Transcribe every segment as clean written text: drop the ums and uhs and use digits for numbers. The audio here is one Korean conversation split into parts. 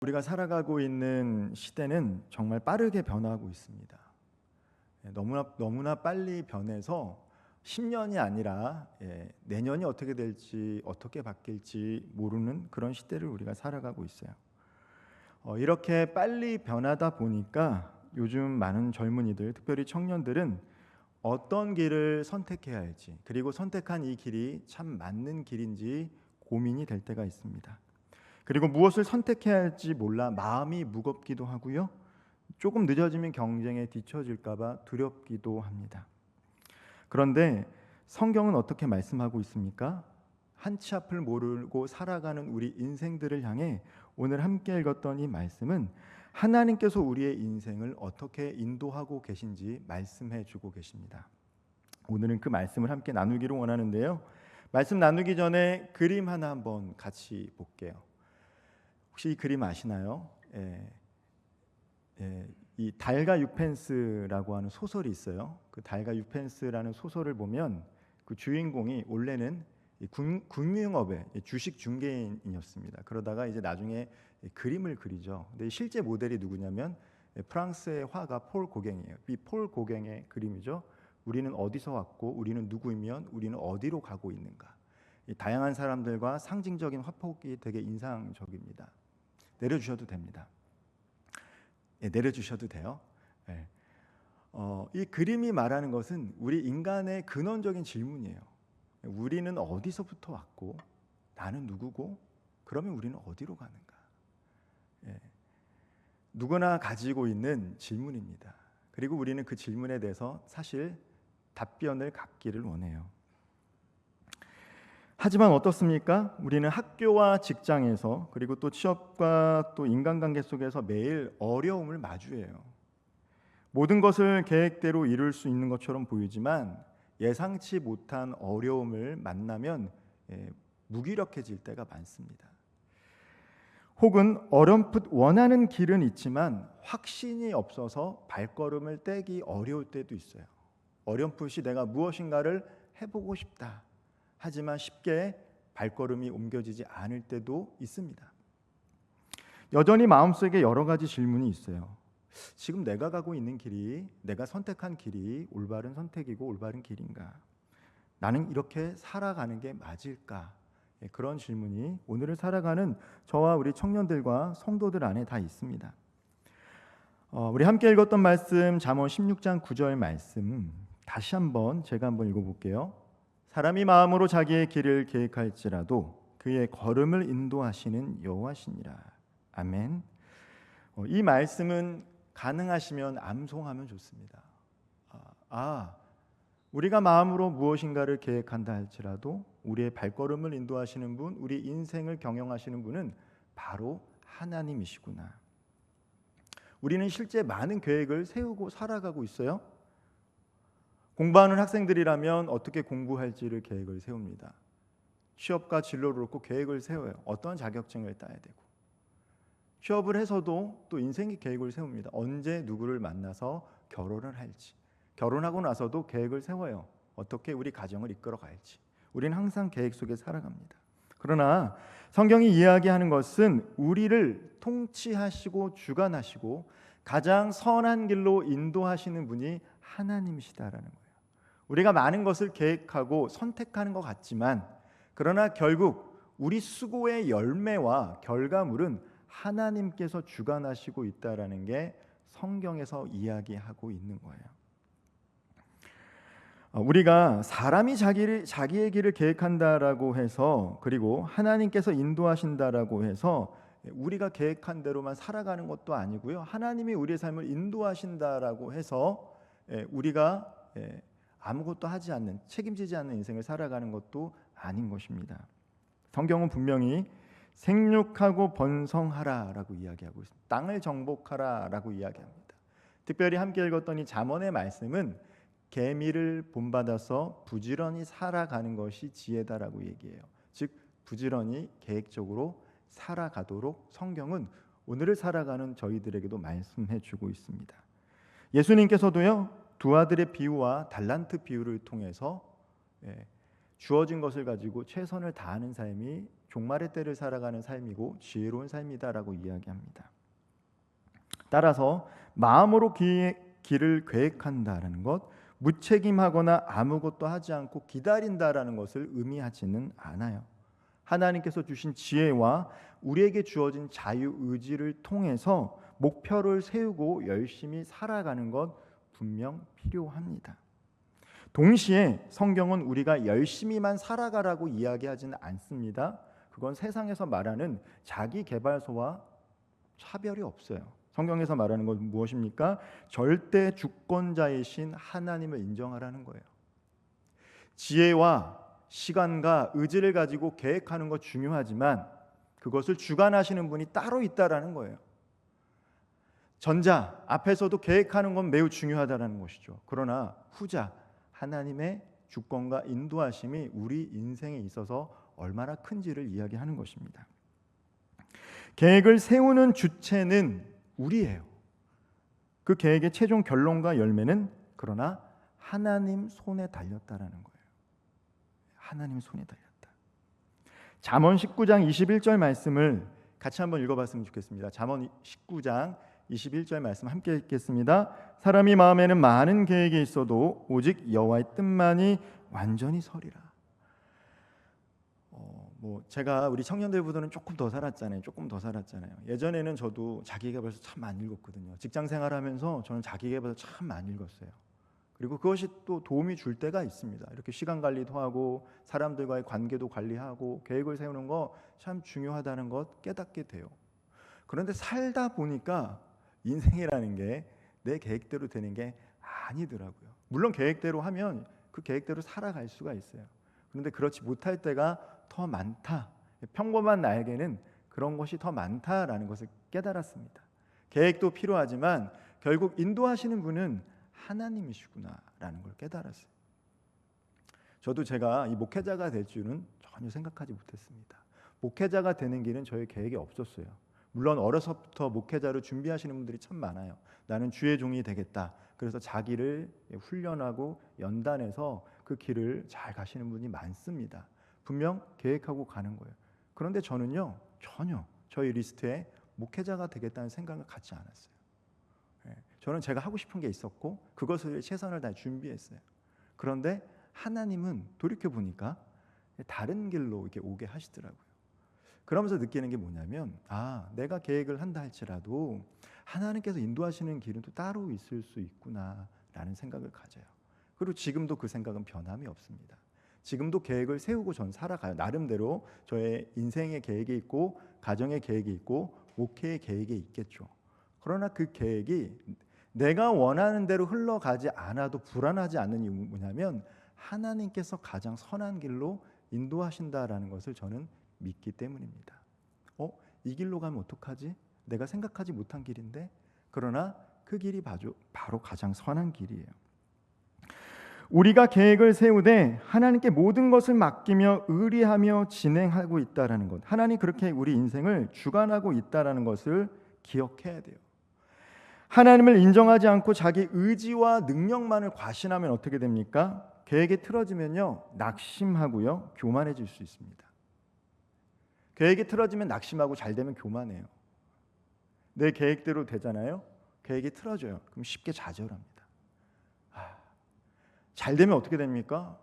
우리가 살아가고 있는 시대는 정말 빠르게 변화하고 있습니다. 너무나 빨리 변해서 10년이 아니라 내년이 어떻게 될지 어떻게 바뀔지 모르는 그런 시대를 우리가 살아가고 있어요. 이렇게 빨리 변하다 보니까 요즘 많은 젊은이들, 특별히 청년들은 어떤 길을 선택해야 할지, 그리고 선택한 이 길이 참 맞는 길인지 고민이 될 때가 있습니다. 그리고 무엇을 선택해야 할지 몰라 마음이 무겁기도 하고요. 조금 늦어지면 경쟁에 뒤처질까 봐 두렵기도 합니다. 그런데 성경은 어떻게 말씀하고 있습니까? 한 치 앞을 모르고 살아가는 우리 인생들을 향해 오늘 함께 읽었던 이 말씀은 하나님께서 우리의 인생을 어떻게 인도하고 계신지 말씀해 주고 계십니다. 오늘은 그 말씀을 함께 나누기를 원하는데요. 말씀 나누기 전에 그림 하나 한번 같이 볼게요. 혹시 이 그림 아시나요? 이 달과 유펜스라고 하는 소설이 있어요. 그 달과 유펜스라는 소설을 보면 그 주인공이 원래는 금융업의 주식 중개인이었습니다. 그러다가 이제 나중에 그림을 그리죠. 근데 실제 모델이 누구냐면 프랑스의 화가 폴 고갱이에요. 이 폴 고갱의 그림이죠. 우리는 어디서 왔고 우리는 누구이면 우리는 어디로 가고 있는가. 이 다양한 사람들과 상징적인 화폭이 되게 인상적입니다. 내려주셔도 됩니다. 내려주셔도 돼요. 이 그림이 말하는 것은 우리 인간의 근원적인 질문이에요. 우리는 어디서부터 왔고 나는 누구고 그러면 우리는 어디로 가는가. 누구나 가지고 있는 질문입니다. 그리고 우리는 그 질문에 대해서 사실 답변을 갖기를 원해요. 하지만 어떻습니까? 우리는 학교와 직장에서 그리고 또 취업과 또 인간관계 속에서 매일 어려움을 마주해요. 모든 것을 계획대로 이룰 수 있는 것처럼 보이지만 예상치 못한 어려움을 만나면 무기력해질 때가 많습니다. 혹은 어렴풋 원하는 길은 있지만 확신이 없어서 발걸음을 떼기 어려울 때도 있어요. 어렴풋이 내가 무엇인가를 해보고 싶다. 하지만 쉽게 발걸음이 옮겨지지 않을 때도 있습니다. 여전히 마음속에 여러 가지 질문이 있어요. 지금 내가 가고 있는 길이, 내가 선택한 길이 올바른 선택이고 올바른 길인가? 나는 이렇게 살아가는 게 맞을까? 그런 질문이 오늘을 살아가는 저와 우리 청년들과 성도들 안에 다 있습니다. 우리 함께 읽었던 말씀 잠언 16장 9절 말씀 다시 한번 제가 한번 읽어볼게요. 사람이 마음으로 자기의 길을 계획할지라도 그의 걸음을 인도하시는 여호와시니라. 아멘. 이 말씀은 가능하시면 암송하면 좋습니다. 우리가 마음으로 무엇인가를 계획한다 할지라도 우리의 발걸음을 인도하시는 분, 우리 인생을 경영하시는 분은 바로 하나님이시구나. 우리는 실제 많은 계획을 세우고 살아가고 있어요. 공부하는 학생들이라면 어떻게 공부할지를 계획을 세웁니다. 취업과 진로를 놓고 계획을 세워요. 어떤 자격증을 따야 되고. 취업을 해서도 또 인생의 계획을 세웁니다. 언제 누구를 만나서 결혼을 할지. 결혼하고 나서도 계획을 세워요. 어떻게 우리 가정을 이끌어 갈지. 우리는 항상 계획 속에 살아갑니다. 그러나 성경이 이야기하는 것은 우리를 통치하시고 주관하시고 가장 선한 길로 인도하시는 분이 하나님이시다라는 거예요. 우리가 많은 것을 계획하고 선택하는 것 같지만 그러나 결국 우리 수고의 열매와 결과물은 하나님께서 주관하시고 있다라는 게 성경에서 이야기하고 있는 거예요. 우리가 사람이 자기의 길을 계획한다라고 해서 그리고 하나님께서 인도하신다라고 해서 우리가 계획한 대로만 살아가는 것도 아니고요. 하나님이 우리의 삶을 인도하신다라고 해서 우리가 아무것도 하지 않는, 책임지지 않는 인생을 살아가는 것도 아닌 것입니다. 성경은 분명히 생육하고 번성하라라고 이야기하고 있습니다. 땅을 정복하라라고 이야기합니다. 특별히 함께 읽었던 이 잠언의 말씀은 계미를 본받아서 부지런히 살아가는 것이 지혜다라고 얘기해요. 즉 부지런히 계획적으로 살아가도록 성경은 오늘을 살아가는 저희들에게도 말씀해 주고 있습니다. 예수님께서도요, 두 아들의 비유와 달란트 비유를 통해서 주어진 것을 가지고 최선을 다하는 삶이 종말의 때를 살아가는 삶이고 지혜로운 삶이다라고 이야기합니다. 따라서 마음으로 길을 계획한다라는 것, 무책임하거나 아무것도 하지 않고 기다린다라는 것을 의미하지는 않아요. 하나님께서 주신 지혜와 우리에게 주어진 자유의지를 통해서 목표를 세우고 열심히 살아가는 것 분명 필요합니다. 동시에 성경은 우리가 열심히만 살아가라고 이야기하지는 않습니다. 그건 세상에서 말하는 자기계발서와 차별이 없어요. 성경에서 말하는 건 무엇입니까? 절대 주권자이신 하나님을 인정하라는 거예요. 지혜와 시간과 의지를 가지고 계획하는 것 중요하지만 그것을 주관하시는 분이 따로 있다라는 거예요. 전자 앞에서도 계획하는 건 매우 중요하다는 것이죠. 그러나 후자 하나님의 주권과 인도하심이 우리 인생에 있어서 얼마나 큰지를 이야기하는 것입니다. 계획을 세우는 주체는 우리예요. 그 계획의 최종 결론과 열매는 그러나 하나님 손에 달렸다라는 거예요. 하나님 손에 달렸다. 잠언 19장 21절 말씀을 같이 한번 읽어봤으면 좋겠습니다. 잠언 19장 21절 말씀 함께 읽겠습니다. 사람이 마음에는 많은 계획이 있어도 오직 여호와의 뜻만이 완전히 서리라. 제가 우리 청년들보다는 조금 더 살았잖아요. 예전에는 저도 자기계발서 참 많이 읽었거든요. 직장 생활하면서 저는 자기계발서 참 많이 읽었어요. 그리고 그것이 또 도움이 줄 때가 있습니다. 이렇게 시간 관리도 하고 사람들과의 관계도 관리하고 계획을 세우는 거 참 중요하다는 것 깨닫게 돼요. 그런데 살다 보니까 인생이라는 게 내 계획대로 되는 게 아니더라고요. 물론 계획대로 하면 그 계획대로 살아갈 수가 있어요. 그런데 그렇지 못할 때가 더 많다. 평범한 나에게는 그런 것이 더 많다라는 것을 깨달았습니다. 계획도 필요하지만 결국 인도하시는 분은 하나님이시구나라는 걸 깨달았어요. 저도 제가 이 목회자가 될 줄은 전혀 생각하지 못했습니다. 목회자가 되는 길은 저의 계획에 없었어요. 물론 어려서부터 목회자로 준비하시는 분들이 참 많아요. 나는 주의 종이 되겠다. 그래서 자기를 훈련하고 연단해서 그 길을 잘 가시는 분이 많습니다. 분명 계획하고 가는 거예요. 그런데 저는요 전혀 저희 리스트에 목회자가 되겠다는 생각을 갖지 않았어요. 저는 제가 하고 싶은 게 있었고 그것을 최선을 다해 준비했어요. 그런데 하나님은 돌이켜 보니까 다른 길로 이렇게 오게 하시더라고요. 그러면서 느끼는 게 뭐냐면 내가 계획을 한다 할지라도 하나님께서 인도하시는 길은 또 따로 있을 수 있구나라는 생각을 가져요. 그리고 지금도 그 생각은 변함이 없습니다. 지금도 계획을 세우고 전 살아가요. 나름대로 저의 인생의 계획이 있고 가정의 계획이 있고 목회의 계획이 있겠죠. 그러나 그 계획이 내가 원하는 대로 흘러가지 않아도 불안하지 않는 이유는 뭐냐면 하나님께서 가장 선한 길로 인도하신다라는 것을 저는 믿기 때문입니다. 이 길로 가면 어떡하지? 내가 생각하지 못한 길인데 그러나 그 길이 바로 가장 선한 길이에요. 우리가 계획을 세우되 하나님께 모든 것을 맡기며 의리하며 진행하고 있다라는 것, 하나님 그렇게 우리 인생을 주관하고 있다라는 것을 기억해야 돼요. 하나님을 인정하지 않고 자기 의지와 능력만을 과신하면 어떻게 됩니까? 계획이 틀어지면요 낙심하고요 교만해질 수 있습니다. 계획이 틀어지면 낙심하고 잘 되면 교만해요. 내 계획대로 되잖아요. 계획이 틀어져요. 그럼 쉽게 좌절합니다. 잘 되면 어떻게 됩니까?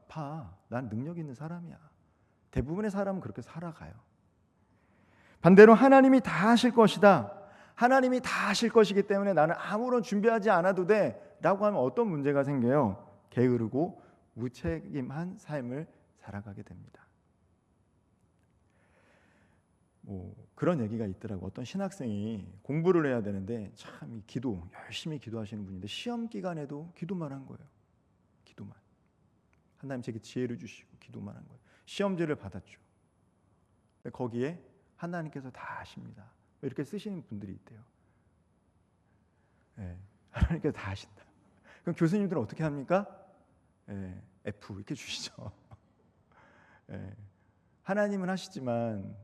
난 능력 있는 사람이야. 대부분의 사람은 그렇게 살아가요. 반대로 하나님이 다 하실 것이다. 하나님이 다 하실 것이기 때문에 나는 아무런 준비하지 않아도 돼 라고 하면 어떤 문제가 생겨요? 게으르고 무책임한 삶을 살아가게 됩니다. 그런 얘기가 있더라고. 어떤 신학생이 공부를 해야 되는데 참 기도 열심히 기도하시는 분인데 시험 기간에도 기도만 한 거예요. 기도만. 하나님 제게 지혜를 주시고 기도만 한 거예요. 시험지를 받았죠. 거기에 하나님께서 다 하십니다. 이렇게 쓰시는 분들이 있대요. 하나님께서 다 하신다. 그럼 교수님들은 어떻게 합니까? F 이렇게 주시죠. 하나님은 하시지만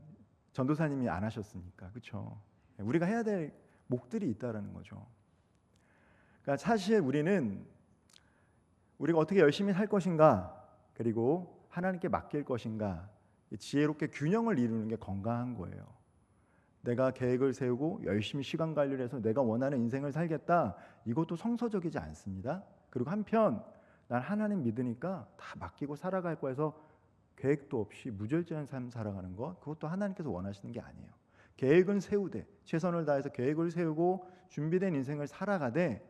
전도사님이 안 하셨으니까, 그렇죠? 우리가 해야 될 목들이 있다라는 거죠. 그러니까 사실 우리가 어떻게 열심히 살 것인가, 그리고 하나님께 맡길 것인가, 지혜롭게 균형을 이루는 게 건강한 거예요. 내가 계획을 세우고 열심히 시간 관리를 해서 내가 원하는 인생을 살겠다. 이것도 성서적이지 않습니다. 그리고 한편 난 하나님 믿으니까 다 맡기고 살아갈 거야 해서 계획도 없이 무절제한 삶 살아가는 것, 그것도 하나님께서 원하시는 게 아니에요. 계획은 세우되 최선을 다해서 계획을 세우고 준비된 인생을 살아가되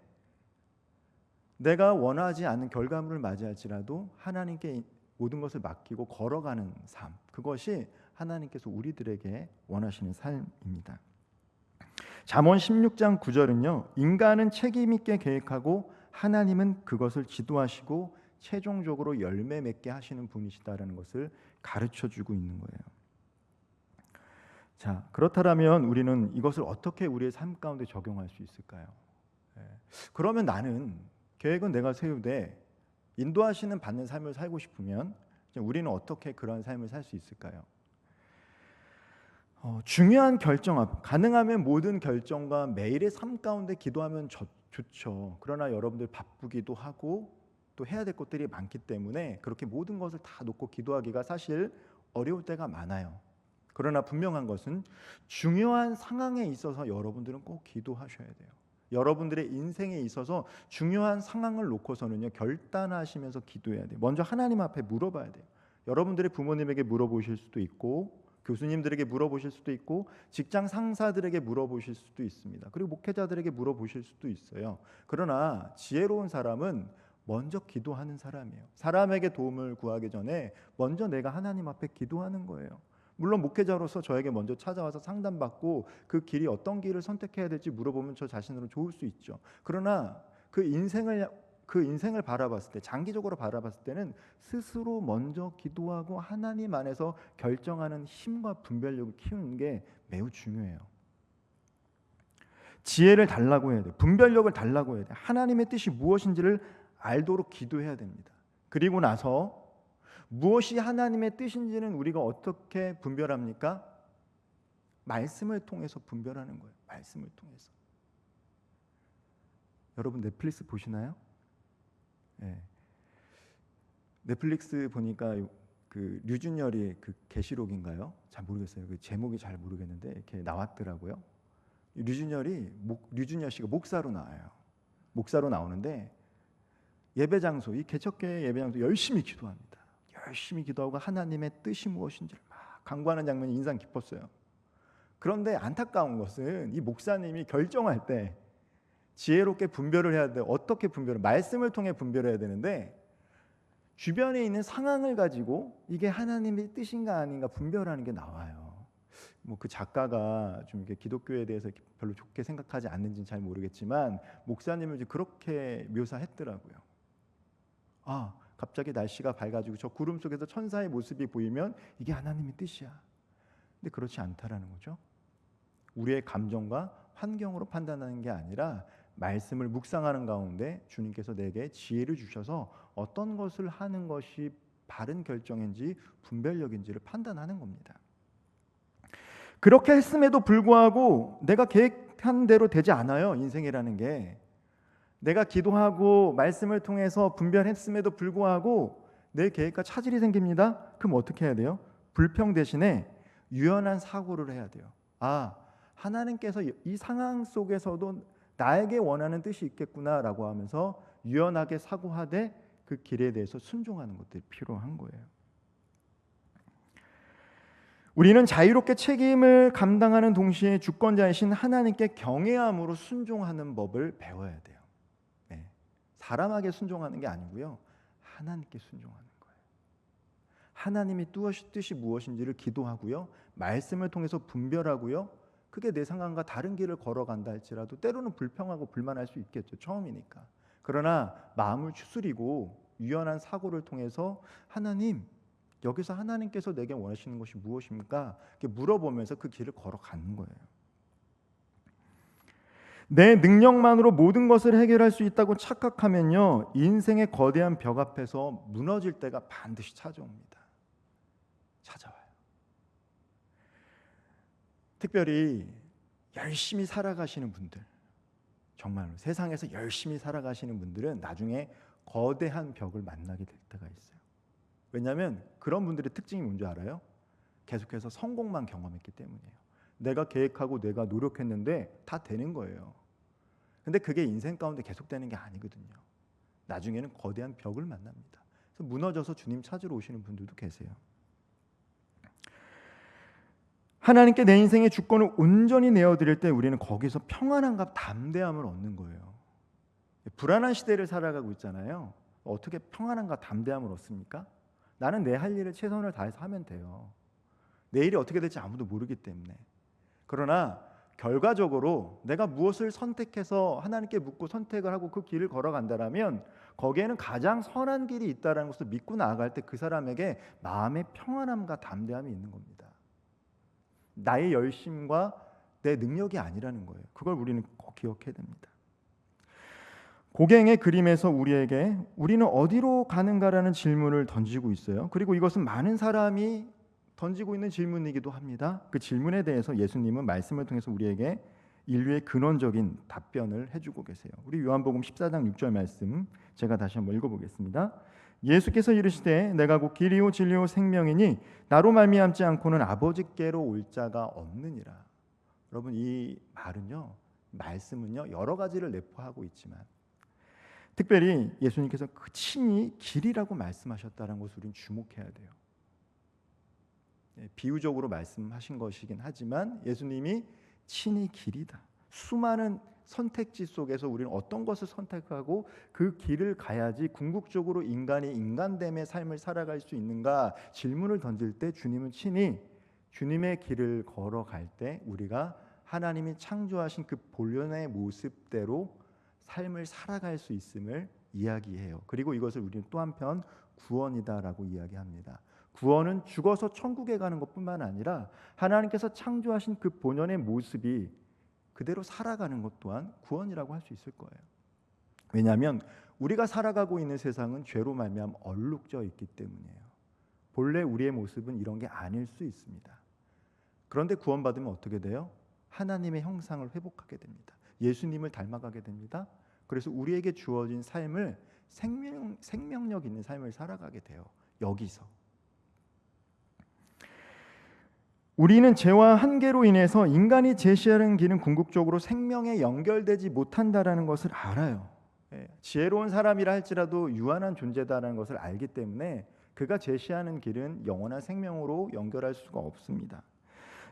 내가 원하지 않는 결과물을 맞이할지라도 하나님께 모든 것을 맡기고 걸어가는 삶, 그것이 하나님께서 우리들에게 원하시는 삶입니다. 잠언 16장 9절은요. 인간은 책임 있게 계획하고 하나님은 그것을 지도하시고 최종적으로 열매 맺게 하시는 분이시다라는 것을 가르쳐주고 있는 거예요. 자, 그렇다면 우리는 이것을 어떻게 우리의 삶 가운데 적용할 수 있을까요? 그러면 나는 계획은 내가 세우되 인도하시는 받는 삶을 살고 싶으면 우리는 어떻게 그런 삶을 살 수 있을까요? 중요한 결정 앞, 가능하면 모든 결정과 매일의 삶 가운데 기도하면 좋죠. 그러나 여러분들 바쁘기도 하고 또 해야 될 것들이 많기 때문에 그렇게 모든 것을 다 놓고 기도하기가 사실 어려울 때가 많아요. 그러나 분명한 것은 중요한 상황에 있어서 여러분들은 꼭 기도하셔야 돼요. 여러분들의 인생에 있어서 중요한 상황을 놓고서는요, 결단하시면서 기도해야 돼요. 먼저 하나님 앞에 물어봐야 돼요. 여러분들의 부모님에게 물어보실 수도 있고 교수님들에게 물어보실 수도 있고 직장 상사들에게 물어보실 수도 있습니다. 그리고 목회자들에게 물어보실 수도 있어요. 그러나 지혜로운 사람은 먼저 기도하는 사람이에요. 사람에게 도움을 구하기 전에 먼저 내가 하나님 앞에 기도하는 거예요. 물론 목회자로서 저에게 먼저 찾아와서 상담받고 그 길이 어떤 길을 선택해야 될지 물어보면 저 자신으로 좋을 수 있죠. 그러나 그 인생을 바라봤을 때, 장기적으로 바라봤을 때는 스스로 먼저 기도하고 하나님 안에서 결정하는 힘과 분별력을 키우는 게 매우 중요해요. 지혜를 달라고 해야 돼요. 분별력을 달라고 해야 돼요. 하나님의 뜻이 무엇인지를 알도록 기도해야 됩니다. 그리고 나서 무엇이 하나님의 뜻인지는 우리가 어떻게 분별합니까? 말씀을 통해서 분별하는 거예요. 말씀을 통해서. 여러분 넷플릭스 보시나요? 네. 넷플릭스 보니까 그 류준열이 그 계시록인가요? 잘 모르겠어요. 그 제목이 잘 모르겠는데 이렇게 나왔더라고요. 류준열 씨가 목사로 나와요. 목사로 나오는데 예배 장소, 이 개척교회 예배 장소 열심히 기도합니다. 열심히 기도하고 하나님의 뜻이 무엇인지를 막 간구하는 장면이 인상 깊었어요. 그런데 안타까운 것은 이 목사님이 결정할 때 지혜롭게 분별을 해야 돼요. 어떻게 분별을? 말씀을 통해 분별해야 되는데 주변에 있는 상황을 가지고 이게 하나님의 뜻인가 아닌가 분별하는 게 나와요. 뭐 그 작가가 좀 이렇게 기독교에 대해서 별로 좋게 생각하지 않는지는 잘 모르겠지만 목사님을 이제 그렇게 묘사했더라고요. 갑자기 날씨가 밝아지고 저 구름 속에서 천사의 모습이 보이면 이게 하나님의 뜻이야. 근데 그렇지 않다라는 거죠. 우리의 감정과 환경으로 판단하는 게 아니라 말씀을 묵상하는 가운데 주님께서 내게 지혜를 주셔서 어떤 것을 하는 것이 바른 결정인지 분별력인지를 판단하는 겁니다. 그렇게 했음에도 불구하고 내가 계획한 대로 되지 않아요. 인생이라는 게. 내가 기도하고 말씀을 통해서 분별했음에도 불구하고 내 계획과 차질이 생깁니다. 그럼 어떻게 해야 돼요? 불평 대신에 유연한 사고를 해야 돼요. 하나님께서 이 상황 속에서도 나에게 원하는 뜻이 있겠구나라고 하면서 유연하게 사고하되 그 길에 대해서 순종하는 것들이 필요한 거예요. 우리는 자유롭게 책임을 감당하는 동시에 주권자이신 하나님께 경외함으로 순종하는 법을 배워야 돼요. 사람에게 순종하는 게 아니고요. 하나님께 순종하는 거예요. 하나님이 뜻이 무엇인지를 기도하고요. 말씀을 통해서 분별하고요. 그게 내 상황과 다른 길을 걸어간다 할지라도 때로는 불평하고 불만할 수 있겠죠. 처음이니까. 그러나 마음을 추스리고 유연한 사고를 통해서 하나님, 여기서 하나님께서 내게 원하시는 것이 무엇입니까? 이렇게 물어보면서 그 길을 걸어가는 거예요. 내 능력만으로 모든 것을 해결할 수 있다고 착각하면요, 인생의 거대한 벽 앞에서 무너질 때가 반드시 찾아옵니다. 찾아와요. 특별히 열심히 살아가시는 분들, 정말로 세상에서 열심히 살아가시는 분들은 나중에 거대한 벽을 만나게 될 때가 있어요. 왜냐하면 그런 분들의 특징이 뭔지 알아요? 계속해서 성공만 경험했기 때문이에요. 내가 계획하고 내가 노력했는데 다 되는 거예요. 근데 그게 인생 가운데 계속되는 게 아니거든요. 나중에는 거대한 벽을 만납니다. 그래서 무너져서 주님 찾으러 오시는 분들도 계세요. 하나님께 내 인생의 주권을 온전히 내어드릴 때 우리는 거기서 평안함과 담대함을 얻는 거예요. 불안한 시대를 살아가고 있잖아요. 어떻게 평안함과 담대함을 얻습니까? 나는 내 할 일을 최선을 다해서 하면 돼요. 내일이 어떻게 될지 아무도 모르기 때문에. 그러나 결과적으로 내가 무엇을 선택해서 하나님께 묻고 선택을 하고 그 길을 걸어간다라면 거기에는 가장 선한 길이 있다는 것을 믿고 나아갈 때 그 사람에게 마음의 평안함과 담대함이 있는 겁니다. 나의 열심과 내 능력이 아니라는 거예요. 그걸 우리는 꼭 기억해야 됩니다. 고갱의 그림에서 우리에게 우리는 어디로 가는가라는 질문을 던지고 있어요. 그리고 이것은 많은 사람이 던지고 있는 질문이기도 합니다. 그 질문에 대해서 예수님은 말씀을 통해서 우리에게 인류의 근원적인 답변을 해주고 계세요. 우리 요한복음 14장 6절 말씀 제가 다시 한번 읽어보겠습니다. 예수께서 이르시되 내가 곧 길이요 진리요 생명이니 나로 말미암지 않고는 아버지께로 올 자가 없느니라. 여러분, 이 말은요, 말씀은요 여러 가지를 내포하고 있지만 특별히 예수님께서 그 친히 길이라고 말씀하셨다는 것을 우리는 주목해야 돼요. 비유적으로 말씀하신 것이긴 하지만 예수님이 친히 길이다. 수많은 선택지 속에서 우리는 어떤 것을 선택하고 그 길을 가야지 궁극적으로 인간이 인간됨의 삶을 살아갈 수 있는가 질문을 던질 때 주님은 친히 주님의 길을 걸어갈 때 우리가 하나님이 창조하신 그 본연의 모습대로 삶을 살아갈 수 있음을 이야기해요. 그리고 이것을 우리는 또 한편 구원이다라고 이야기합니다. 구원은 죽어서 천국에 가는 것뿐만 아니라 하나님께서 창조하신 그 본연의 모습이 그대로 살아가는 것 또한 구원이라고 할 수 있을 거예요. 왜냐하면 우리가 살아가고 있는 세상은 죄로 말미암아 얼룩져 있기 때문이에요. 본래 우리의 모습은 이런 게 아닐 수 있습니다. 그런데 구원받으면 어떻게 돼요? 하나님의 형상을 회복하게 됩니다. 예수님을 닮아가게 됩니다. 그래서 우리에게 주어진 삶을 생명력 있는 삶을 살아가게 돼요. 여기서 우리는 죄와 한계로 인해서 인간이 제시하는 길은 궁극적으로 생명에 연결되지 못한다라는 것을 알아요. 지혜로운 사람이라 할지라도 유한한 존재다라는 것을 알기 때문에 그가 제시하는 길은 영원한 생명으로 연결할 수가 없습니다.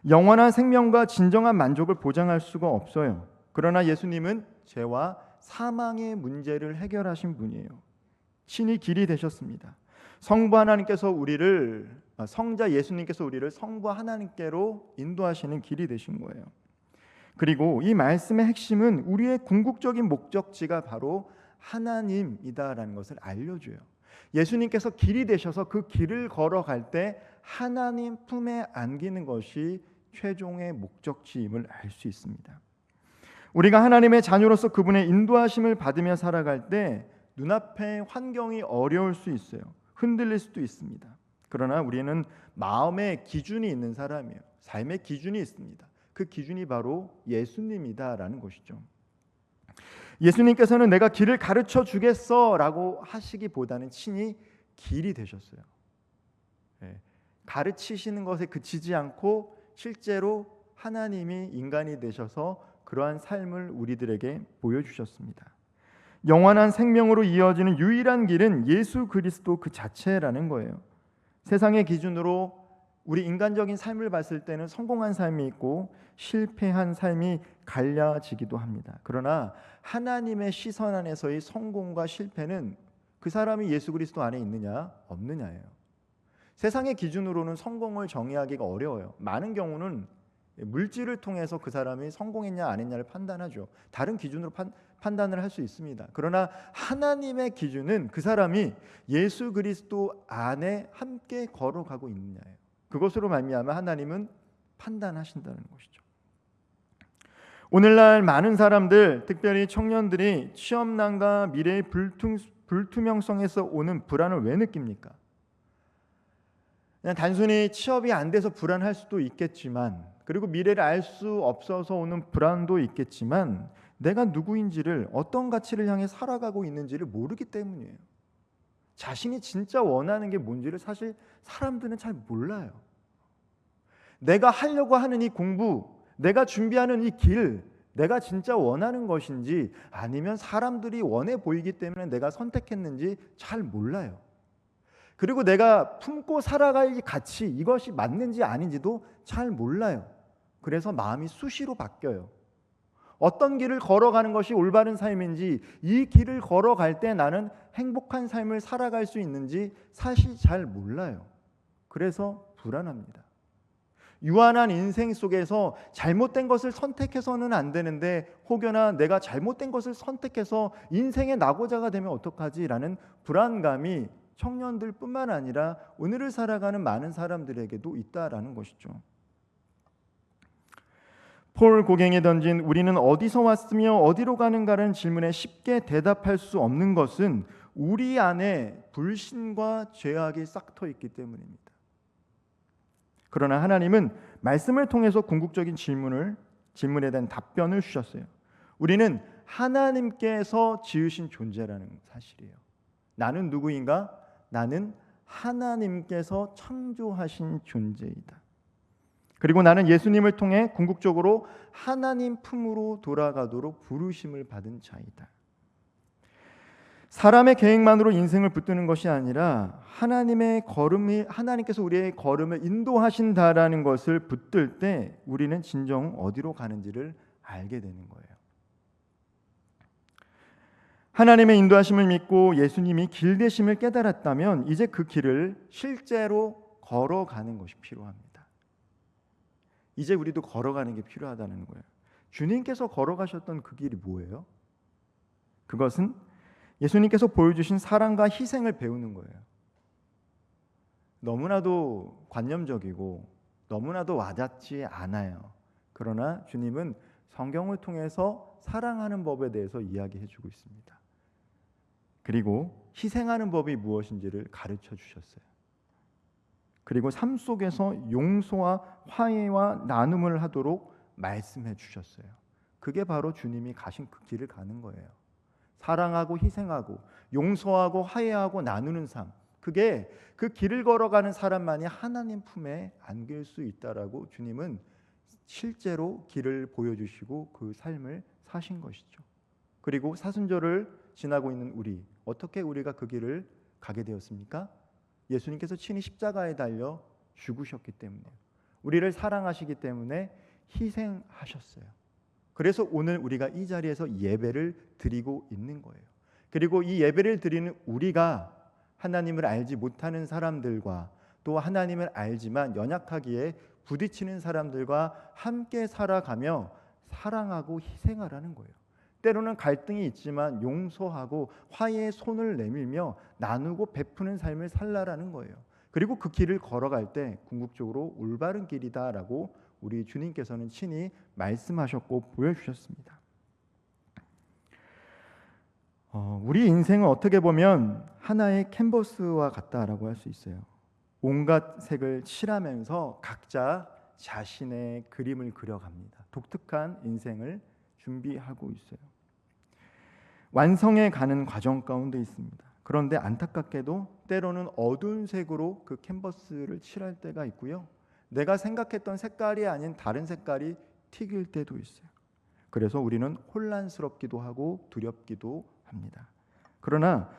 영원한 생명과 진정한 만족을 보장할 수가 없어요. 그러나 예수님은 죄와 사망의 문제를 해결하신 분이에요. 친히 길이 되셨습니다. 성부 하나님께서 성자 예수님께서 우리를 성부 하나님께로 인도하시는 길이 되신 거예요. 그리고 이 말씀의 핵심은 우리의 궁극적인 목적지가 바로 하나님이다라는 것을 알려줘요. 예수님께서 길이 되셔서 그 길을 걸어갈 때 하나님 품에 안기는 것이 최종의 목적지임을 알 수 있습니다. 우리가 하나님의 자녀로서 그분의 인도하심을 받으며 살아갈 때 눈앞의 환경이 어려울 수 있어요. 흔들릴 수도 있습니다. 그러나 우리는 마음의 기준이 있는 사람이에요. 삶의 기준이 있습니다. 그 기준이 바로 예수님이다라는 것이죠. 예수님께서는 내가 길을 가르쳐 주겠어라고 하시기보다는 친히 길이 되셨어요. 가르치시는 것에 그치지 않고 실제로 하나님이 인간이 되셔서 그러한 삶을 우리들에게 보여주셨습니다. 영원한 생명으로 이어지는 유일한 길은 예수 그리스도 그 자체라는 거예요. 세상의 기준으로 우리 인간적인 삶을 봤을 때는 성공한 삶이 있고 실패한 삶이 갈려지기도 합니다. 그러나 하나님의 시선 안에서의 성공과 실패는 그 사람이 예수 그리스도 안에 있느냐 없느냐예요. 세상의 기준으로는 성공을 정의하기가 어려워요. 많은 경우는 물질을 통해서 그 사람이 성공했냐 안 했냐를 판단하죠. 다른 기준으로 판단을 할 수 있습니다. 그러나 하나님의 기준은 그 사람이 예수 그리스도 안에 함께 걸어가고 있느냐예요. 그것으로 말미암아 하나님은 판단하신다는 것이죠. 오늘날 많은 사람들, 특별히 청년들이 취업난과 미래의 불투명성에서 오는 불안을 왜 느낍니까? 그냥 단순히 취업이 안 돼서 불안할 수도 있겠지만, 그리고 미래를 알 수 없어서 오는 불안도 있겠지만, 내가 누구인지를, 어떤 가치를 향해 살아가고 있는지를 모르기 때문이에요. 자신이 진짜 원하는 게 뭔지를 사실 사람들은 잘 몰라요. 내가 하려고 하는 이 공부, 내가 준비하는 이 길, 내가 진짜 원하는 것인지 아니면 사람들이 원해 보이기 때문에 내가 선택했는지 잘 몰라요. 그리고 내가 품고 살아갈 이 가치, 이것이 맞는지 아닌지도 잘 몰라요. 그래서 마음이 수시로 바뀌어요. 어떤 길을 걸어가는 것이 올바른 삶인지, 이 길을 걸어갈 때 나는 행복한 삶을 살아갈 수 있는지 사실 잘 몰라요. 그래서 불안합니다. 유한한 인생 속에서 잘못된 것을 선택해서는 안 되는데 혹여나 내가 잘못된 것을 선택해서 인생의 낙오자가 되면 어떡하지라는 불안감이 청년들뿐만 아니라 오늘을 살아가는 많은 사람들에게도 있다라는 것이죠. 폴 고갱이 던진 우리는 어디서 왔으며 어디로 가는가라는 질문에 쉽게 대답할 수 없는 것은 우리 안에 불신과 죄악이 싹터 있기 때문입니다. 그러나 하나님은 말씀을 통해서 궁극적인 질문에 대한 답변을 주셨어요. 우리는 하나님께서 지으신 존재라는 사실이에요. 나는 누구인가? 나는 하나님께서 창조하신 존재이다. 그리고 나는 예수님을 통해 궁극적으로 하나님 품으로 돌아가도록 부르심을 받은 자이다. 사람의 계획만으로 인생을 붙드는 것이 아니라 하나님께서 우리의 걸음을 인도하신다라는 것을 붙들 때 우리는 진정 어디로 가는지를 알게 되는 거예요. 하나님의 인도하심을 믿고 예수님이 길 되심을 깨달았다면 이제 그 길을 실제로 걸어가는 것이 필요합니다. 이제 우리도 걸어가는 게 필요하다는 거예요. 주님께서 걸어가셨던 그 길이 뭐예요? 그것은 예수님께서 보여주신 사랑과 희생을 배우는 거예요. 너무나도 관념적이고 너무나도 와닿지 않아요. 그러나 주님은 성경을 통해서 사랑하는 법에 대해서 이야기해 주고 있습니다. 그리고 희생하는 법이 무엇인지를 가르쳐 주셨어요. 그리고 삶 속에서 용서와 화해와 나눔을 하도록 말씀해 주셨어요. 그게 바로 주님이 가신 그 길을 가는 거예요. 사랑하고 희생하고 용서하고 화해하고 나누는 삶, 그게 그 길을 걸어가는 사람만이 하나님 품에 안길 수 있다라고 주님은 실제로 길을 보여주시고 그 삶을 사신 것이죠. 그리고 사순절을 지나고 있는 우리, 어떻게 우리가 그 길을 가게 되었습니까? 예수님께서 친히 십자가에 달려 죽으셨기 때문에, 우리를 사랑하시기 때문에 희생하셨어요. 그래서 오늘 우리가 이 자리에서 예배를 드리고 있는 거예요. 그리고 이 예배를 드리는 우리가 하나님을 알지 못하는 사람들과 또 하나님을 알지만 연약하기에 부딪히는 사람들과 함께 살아가며 사랑하고 희생하라는 거예요. 때로는 갈등이 있지만 용서하고 화해의 손을 내밀며 나누고 베푸는 삶을 살라라는 거예요. 그리고 그 길을 걸어갈 때 궁극적으로 올바른 길이다라고 우리 주님께서는 친히 말씀하셨고 보여주셨습니다. 우리 인생은 어떻게 보면 하나의 캔버스와 같다라고 할 수 있어요. 온갖 색을 칠하면서 각자 자신의 그림을 그려갑니다. 독특한 인생을 준비하고 있어요. 완성해 가는 과정 가운데 있습니다. 그런데 안타깝게도 때로는 어두운 색으로 그 캔버스를 칠할 때가 있고요. 내가 생각했던 색깔이 아닌 다른 색깔이 튀길 때도 있어요. 그래서 우리는 혼란스럽기도 하고 두렵기도 합니다. 그러나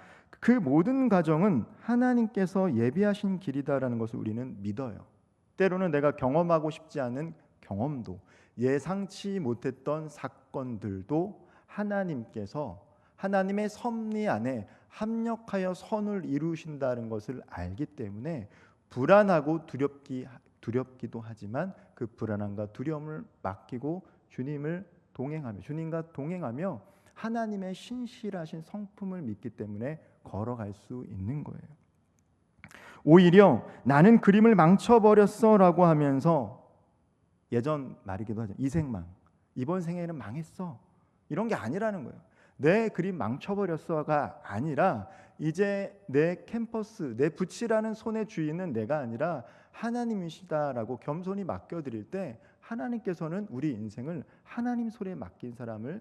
그 모든 과정은 하나님께서 예비하신 길이다라는 것을 우리는 믿어요. 때로는 내가 경험하고 싶지 않은 경험도, 예상치 못했던 사건들도 하나님께서 하나님의 섭리 안에 합력하여 선을 이루신다는 것을 알기 때문에 불안하고 두렵기도 하지만 그 불안함과 두려움을 맡기고 주님과 동행하며 하나님의 신실하신 성품을 믿기 때문에 걸어갈 수 있는 거예요. 오히려 나는 그림을 망쳐버렸어라고 하면서 예전 말이기도 하죠. 이생망, 이번 생에는 망했어, 이런 게 아니라는 거예요. 내 그림 망쳐버렸어가 아니라 이제 내 캠퍼스, 내 붓이라는 손의 주인은 내가 아니라 하나님이시다라고 겸손히 맡겨드릴 때 하나님께서는 우리 인생을 하나님 손에 맡긴 사람을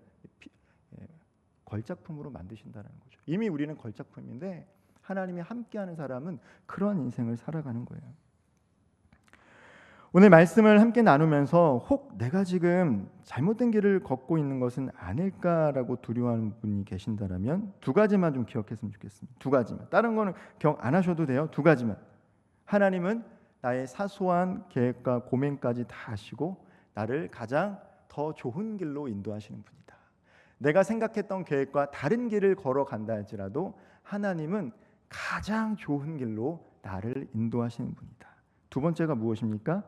걸작품으로 만드신다는 거죠. 이미 우리는 걸작품인데 하나님이 함께하는 사람은 그런 인생을 살아가는 거예요. 오늘 말씀을 함께 나누면서 혹 내가 지금 잘못된 길을 걷고 있는 것은 아닐까라고 두려워하는 분이 계신다라면 두 가지만 좀 기억했으면 좋겠습니다. 두 가지만. 다른 거는 기억 안 하셔도 돼요. 두 가지만. 하나님은 나의 사소한 계획과 고민까지 다 아시고 나를 가장 더 좋은 길로 인도하시는 분이다. 내가 생각했던 계획과 다른 길을 걸어간다 할지라도 하나님은 가장 좋은 길로 나를 인도하시는 분이다. 두 번째가 무엇입니까?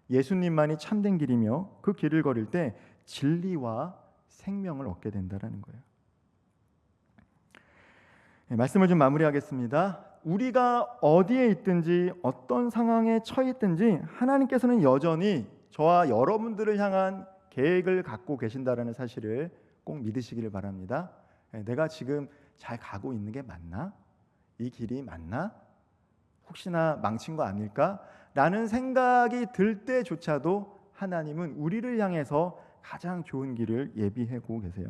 예수님만이 참된 길이며 그 길을 걸을 때 진리와 생명을 얻게 된다라는 거예요. 말씀을 좀 마무리하겠습니다. 우리가 어디에 있든지 어떤 상황에 처해 있든지 하나님께서는 여전히 저와 여러분들을 향한 계획을 갖고 계신다라는 사실을 꼭 믿으시기를 바랍니다. 내가 지금 잘 가고 있는 게 맞나? 이 길이 맞나? 혹시나 망친 거 아닐까? 라는 생각이 들 때조차도 하나님은 우리를 향해서 가장 좋은 길을 예비하고 계세요.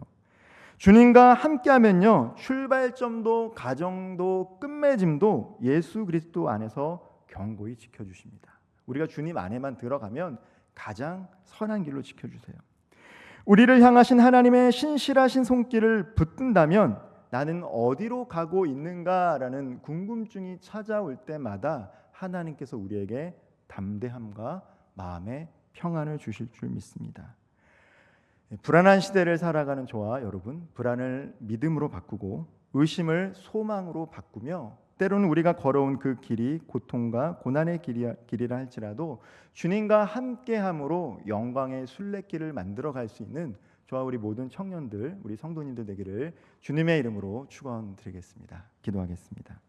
주님과 함께하면요, 출발점도 가정도 끝맺음도 예수 그리스도 안에서 견고히 지켜주십니다. 우리가 주님 안에만 들어가면 가장 선한 길로 지켜주세요. 우리를 향하신 하나님의 신실하신 손길을 붙든다면 나는 어디로 가고 있는가라는 궁금증이 찾아올 때마다 하나님께서 우리에게 담대함과 마음의 평안을 주실 줄 믿습니다. 불안한 시대를 살아가는 저와 여러분, 불안을 믿음으로 바꾸고 의심을 소망으로 바꾸며 때로는 우리가 걸어온 그 길이 고통과 고난의 길이라 할지라도 주님과 함께함으로 영광의 순례길을 만들어갈 수 있는 저와 우리 모든 청년들, 우리 성도님들 되기를 주님의 이름으로 축원드리겠습니다. 기도하겠습니다.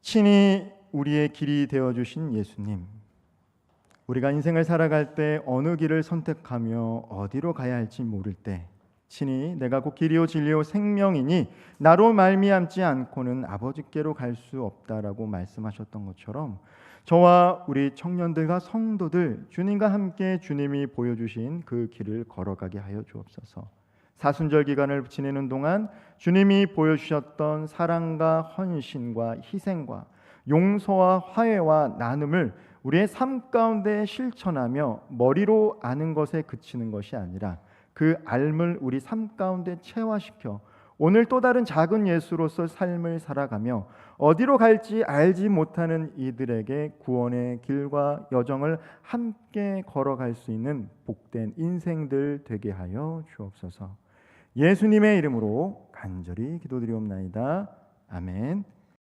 친히 우리의 길이 되어주신 예수님, 우리가 인생을 살아갈 때 어느 길을 선택하며 어디로 가야 할지 모를 때 친히 내가 곧 길이요 진리요 생명이니 나로 말미암지 않고는 아버지께로 갈 수 없다라고 말씀하셨던 것처럼 저와 우리 청년들과 성도들 주님과 함께 주님이 보여주신 그 길을 걸어가게 하여 주옵소서. 사순절 기간을 지내는 동안 주님이 보여주셨던 사랑과 헌신과 희생과 용서와 화해와 나눔을 우리의 삶 가운데 실천하며 머리로 아는 것에 그치는 것이 아니라 그 알물 우리 삶 가운데 체화시켜 오늘 또 다른 작은 예수로서 삶을 살아가며 어디로 갈지 알지 못하는 이들에게 구원의 길과 여정을 함께 걸어갈 수 있는 복된 인생들 되게 하여 주옵소서. 예수님의 이름으로 간절히 기도드리옵나이다. 아멘.